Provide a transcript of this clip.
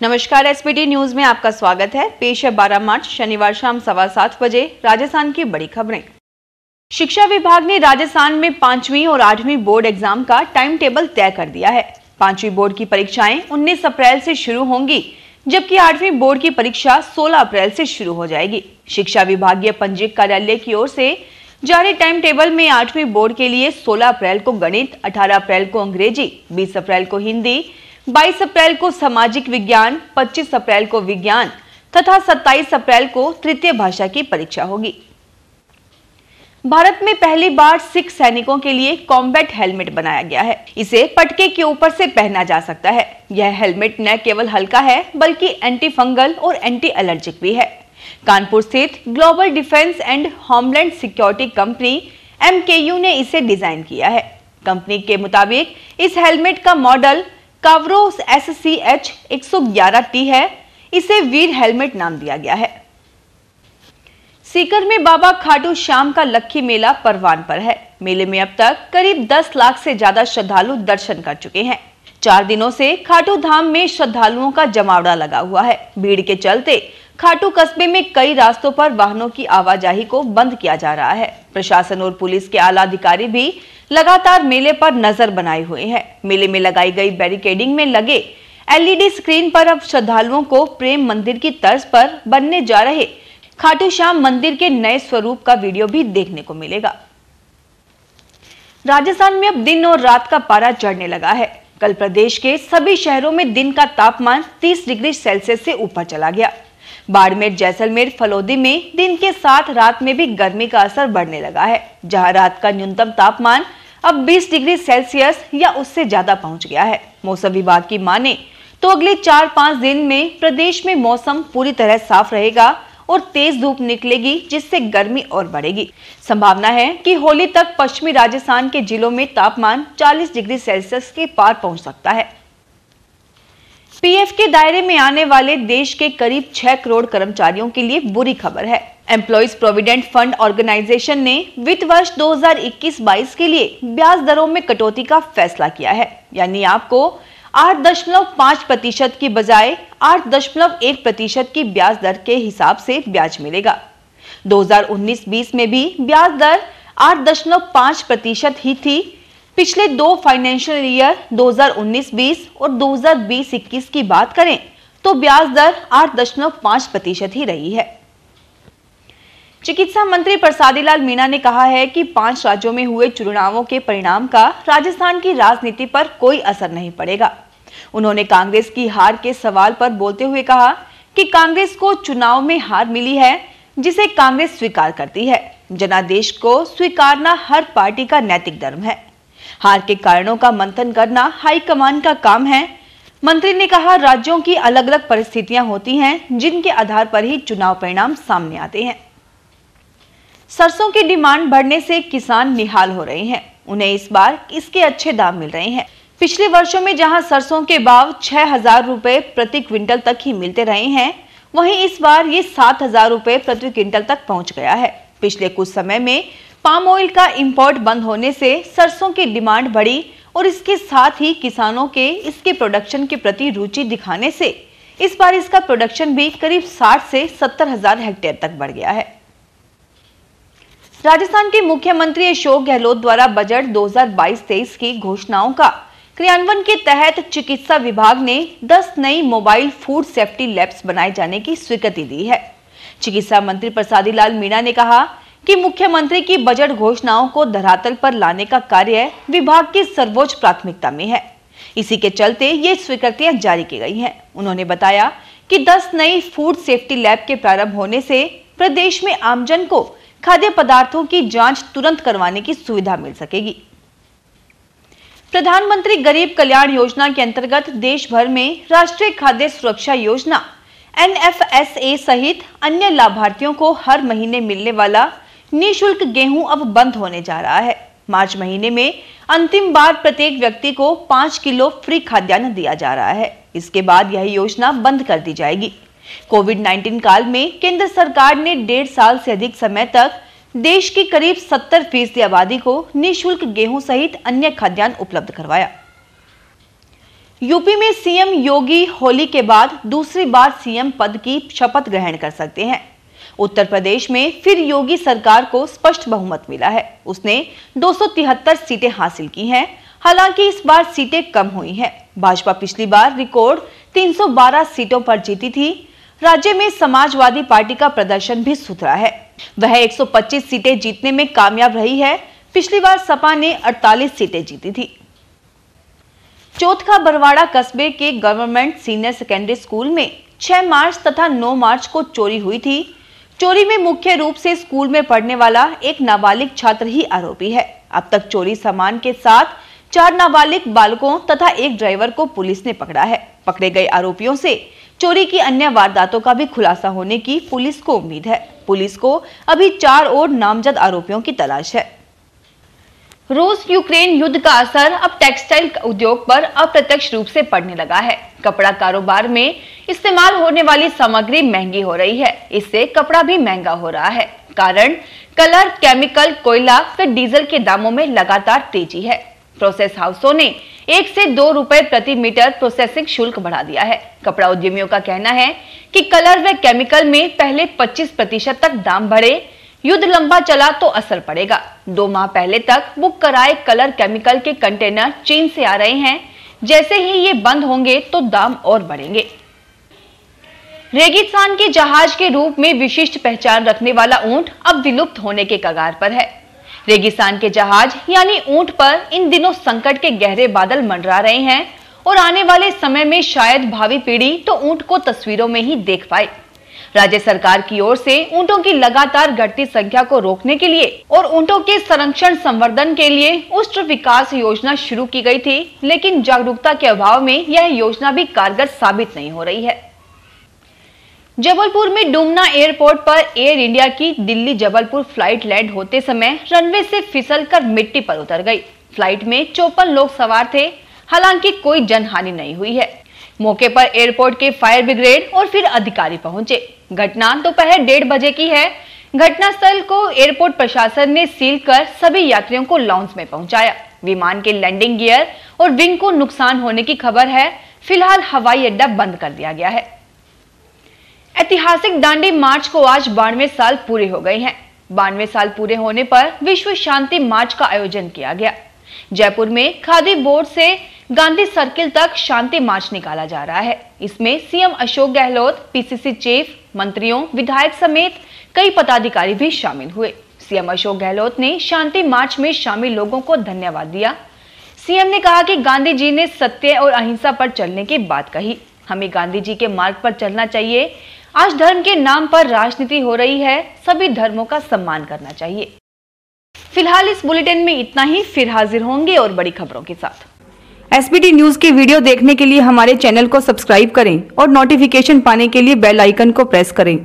नमस्कार, SPT news में आपका स्वागत है। पेश है 12 मार्च शनिवार शाम 7:15 बजे राजस्थान की बड़ी खबरें। शिक्षा विभाग ने राजस्थान में 5वीं और 8वीं बोर्ड एग्जाम का टाइम टेबल तय कर दिया है। 5वीं बोर्ड की परीक्षाएं 19 अप्रैल से शुरू होंगी, जबकि 8वीं बोर्ड की परीक्षा 16 अप्रैल से शुरू हो जाएगी। शिक्षा विभागीय पंजीयक कार्यालय की ओर से जारी टाइम टेबल में 8वीं बोर्ड के लिए 16 अप्रैल को गणित, 18 अप्रैल को अंग्रेजी, 20 अप्रैल को हिंदी, 22 अप्रैल को सामाजिक विज्ञान, 25 अप्रैल को विज्ञान तथा 27 अप्रैल को तृतीय भाषा की परीक्षा होगी। भारत में पहली बार सिख सैनिकों के लिए कॉम्बैट हेलमेट बनाया गया है। इसे पटके के ऊपर से पहना जा सकता है। यह हेलमेट न केवल हल्का है बल्कि एंटी फंगल और एंटी एलर्जिक भी है। कानपुर स्थित global defence and homeland security company MKU ने इसे डिजाइन किया है। कंपनी के मुताबिक इस हेलमेट का मॉडल कावरो SCH 111T है। इसे वीर हेलमेट नाम दिया गया है। सीकर में बाबा खाटू श्याम का लक्खी मेला परवान पर है। मेले में अब तक करीब 10 लाख से ज्यादा श्रद्धालु दर्शन कर चुके हैं। 4 दिनों से खाटू धाम में श्रद्धालुओं का जमावड़ा लगा हुआ है। भीड़ के चलते खाटू कस्बे में कई रास्तों पर वाहनों की आवाजाही को बंद किया जा रहा है। प्रशासन और पुलिस के आला अधिकारी भी लगातार मेले पर नजर बनाए हुए हैं। मेले में लगाई गई बैरिकेडिंग में लगे LED स्क्रीन पर अब श्रद्धालुओं को प्रेम मंदिर की तर्ज पर बनने जा रहे खाटू श्याम मंदिर के नए स्वरूप का वीडियो भी देखने को मिलेगा। राजस्थान में अब दिन और रात का पारा चढ़ने लगा है। कल प्रदेश के सभी शहरों में दिन का तापमान 30 डिग्री सेल्सियस से ऊपर चला गया। बाड़मेर, जैसलमेर, फलोदी में दिन के साथ रात में भी गर्मी का असर बढ़ने लगा है, जहां रात का न्यूनतम तापमान अब 20 डिग्री सेल्सियस या उससे ज्यादा पहुंच गया है। मौसम विभाग की माने तो अगले 4-5 दिन में प्रदेश में मौसम पूरी तरह साफ रहेगा और तेज धूप निकलेगी, जिससे गर्मी और बढ़ेगी। संभावना है कि होली तक पश्चिमी राजस्थान के जिलों में तापमान 40 डिग्री सेल्सियस के पार पहुंच सकता है। PF के दायरे में आने वाले देश के करीब 6 करोड़ कर्मचारियों के लिए बुरी खबर है। एम्प्लॉइज प्रोविडेंट फंड ऑर्गेनाइजेशन ने वित्त वर्ष 2021-22 के लिए ब्याज दरों में कटौती का फैसला किया है। यानी आपको 8.5% की बजाय 8.1% की ब्याज दर के हिसाब से ब्याज मिलेगा। 2019-20 में भी ब्याज दर 8.5% ही थी। पिछले 2 फाइनेंशियल ईयर 2019-20 और 2020-21 की बात करें तो ब्याज दर 8.5% ही रही है। चिकित्सा मंत्री प्रसादी लाल मीणा ने कहा है कि 5 राज्यों में हुए चुनावों के परिणाम का राजस्थान की राजनीति पर कोई असर नहीं पड़ेगा। उन्होंने कांग्रेस की हार के सवाल पर बोलते हुए कहा कि कांग्रेस को चुनाव में हार मिली है, जिसे कांग्रेस स्वीकार करती है। जनादेश को स्वीकारना हर पार्टी का नैतिक धर्म है। हार के कारणों का मंथन करना हाईकमान का काम है। मंत्री ने कहा, राज्यों की अलग अलग परिस्थितियां होती हैं, जिनके आधार पर ही चुनाव परिणाम सामने आते हैं। सरसों की डिमांड बढ़ने से किसान निहाल हो रहे हैं। उन्हें इस बार इसके अच्छे दाम मिल रहे हैं। पिछले वर्षों में जहां सरसों के भाव 6,000 रुपए प्रति क्विंटल तक ही मिलते रहे हैं, वहीं इस बार ये 7,000 रुपए प्रति क्विंटल तक पहुंच गया है। पिछले कुछ समय में पाम ऑयल का इंपोर्ट बंद होने से सरसों की डिमांड बढ़ी और इसके साथ ही किसानों के इसके प्रोडक्शन के प्रति रुचि दिखाने से इस बार इसका प्रोडक्शन भी करीब 60 से 70,000 हेक्टेयर तक बढ़ गया है। राजस्थान के मुख्यमंत्री अशोक गहलोत द्वारा बजट 2022-23 की घोषणाओं का क्रियान्वयन के तहत चिकित्सा विभाग ने 10 नई मोबाइल फूड सेफ्टी लैब्स बनाए जाने की स्वीकृति दी है। चिकित्सा मंत्री प्रसादी लाल मीणा ने कहा कि मुख्यमंत्री की बजट घोषणाओं को धरातल पर लाने का कार्य विभाग की सर्वोच्च प्राथमिकता में है। इसी के चलते ये स्वीकृतियां जारी की गई हैं। उन्होंने बताया कि 10 नई फूड सेफ्टी लैब के प्रारंभ होने से प्रदेश में आमजन को खाद्य पदार्थों की जांच तुरंत करवाने की सुविधा मिल सकेगी। प्रधानमंत्री गरीब कल्याण योजना के अंतर्गत देश भर में राष्ट्रीय खाद्य सुरक्षा योजना NFSA सहित अन्य लाभार्थियों को हर महीने मिलने वाला निःशुल्क गेहूं अब बंद होने जा रहा है। मार्च महीने में अंतिम बार प्रत्येक व्यक्ति को 5 किलो फ्री खाद्यान्न दिया जा रहा है। इसके बाद यह योजना बंद कर दी जाएगी। कोविड-19 काल में केंद्र सरकार ने 1.5 साल से अधिक समय तक देश की करीब 70% आबादी को निःशुल्क गेहूं सहित अन्य खाद्यान्न उपलब्ध करवाया। यूपी में सीएम योगी होली के बाद दूसरी बार सीएम पद की शपथ ग्रहण कर सकते हैं। उत्तर प्रदेश में फिर योगी सरकार को स्पष्ट बहुमत मिला है। उसने 273 सीटें हासिल की हैं। हालांकि इस बार सीटें कम हुई हैं। भाजपा पिछली बार रिकॉर्ड 312 सीटों पर जीती थी। राज्य में समाजवादी पार्टी का प्रदर्शन भी सुधरा है। वह 125 सीटें जीतने में कामयाब रही है। पिछली बार सपा ने 48 सीटें जीती थी। चौथका बरवाड़ा कस्बे के गवर्नमेंट सीनियर सेकेंडरी स्कूल में 6 मार्च तथा 9 मार्च को चोरी हुई थी। चोरी में मुख्य रूप से स्कूल में पढ़ने वाला एक नाबालिग छात्र ही आरोपी है। अब तक चोरी सामान के साथ 4 नाबालिग बालकों तथा एक ड्राइवर को पुलिस ने पकड़ा है। पकड़े गए आरोपियों से चोरी की अन्य वारदातों का भी खुलासा होने की पुलिस को उम्मीद है। पुलिस को अभी 4 और नामजद आरोपियों की तलाश है। रूस यूक्रेन युद्ध का असर अब टेक्सटाइल उद्योग पर अप्रत्यक्ष रूप से पड़ने लगा है। कपड़ा कारोबार में इस्तेमाल होने वाली सामग्री महंगी हो रही है। इससे कपड़ा भी महंगा हो रहा है। कारण कलर, केमिकल, कोयला व डीजल के दामों में लगातार तेजी है। प्रोसेस हाउसों ने 1 से 2 रुपए प्रति मीटर प्रोसेसिंग शुल्क बढ़ा दिया है। कपड़ा उद्यमियों का कहना है कि कलर व केमिकल में पहले 25% तक दाम बढ़े। युद्ध लंबा चला तो असर पड़ेगा। 2 माह पहले तक बुक कराए कलर केमिकल के कंटेनर चीन से आ रहे हैं। जैसे ही ये बंद होंगे तो दाम और बढ़ेंगे। रेगिस्तान के जहाज के रूप में विशिष्ट पहचान रखने वाला ऊंट अब विलुप्त होने के कगार पर है। रेगिस्तान के जहाज यानी ऊंट पर इन दिनों संकट के गहरे बादल मंडरा रहे हैं और आने वाले समय में शायद भावी पीढ़ी तो ऊंट को तस्वीरों में ही देख पाए। राज्य सरकार की ओर से ऊंटों की लगातार घटती संख्या को रोकने के लिए और ऊंटों के संरक्षण संवर्धन के लिए उष्ट्र विकास योजना शुरू की गई थी, लेकिन जागरूकता के अभाव में यह योजना भी कारगर साबित नहीं हो रही है। जबलपुर में डुमना एयरपोर्ट पर एयर इंडिया की दिल्ली जबलपुर फ्लाइट लैंड होते समय रनवे से फिसलकर मिट्टी पर उतर गई। फ्लाइट में 54 लोग सवार थे। हालांकि कोई जनहानि नहीं हुई है। मौके पर एयरपोर्ट के फायर ब्रिगेड और फिर अधिकारी पहुंचे। घटना दोपहर 1:30 बजे की है। घटनास्थल को एयरपोर्ट प्रशासन ने सील कर सभी यात्रियों को लाउंज में पहुंचाया। विमान के लैंडिंग गियर और विंग को नुकसान होने की खबर है। फिलहाल हवाई अड्डा बंद कर दिया गया है। ऐतिहासिक दांडी मार्च को आज 92 साल पूरे हो गए हैं। 92 साल पूरे होने पर विश्व शांति मार्च का आयोजन किया गया। जयपुर में खादी बोर्ड से गांधी सर्किल तक शांति मार्च निकाला जा रहा है। इसमें CM Ashok Gehlot, PCC chief, मंत्रियों, विधायक समेत कई पदाधिकारी भी शामिल हुए। सीएम अशोक गहलोत ने शांति मार्च में शामिल लोगों को धन्यवाद दिया। सीएम ने कहा कि गांधी जी ने सत्य और अहिंसा पर चलने की बात कही। हमें गांधी जी के मार्ग पर चलना चाहिए। आज धर्म के नाम पर राजनीति हो रही है। सभी धर्मों का सम्मान करना चाहिए। फिलहाल इस बुलेटिन में इतना ही। फिर हाजिर होंगे और बड़ी खबरों के साथ। एसबीटी न्यूज के वीडियो देखने के लिए हमारे चैनल को सब्सक्राइब करें और नोटिफिकेशन पाने के लिए बेल आइकन को प्रेस करें।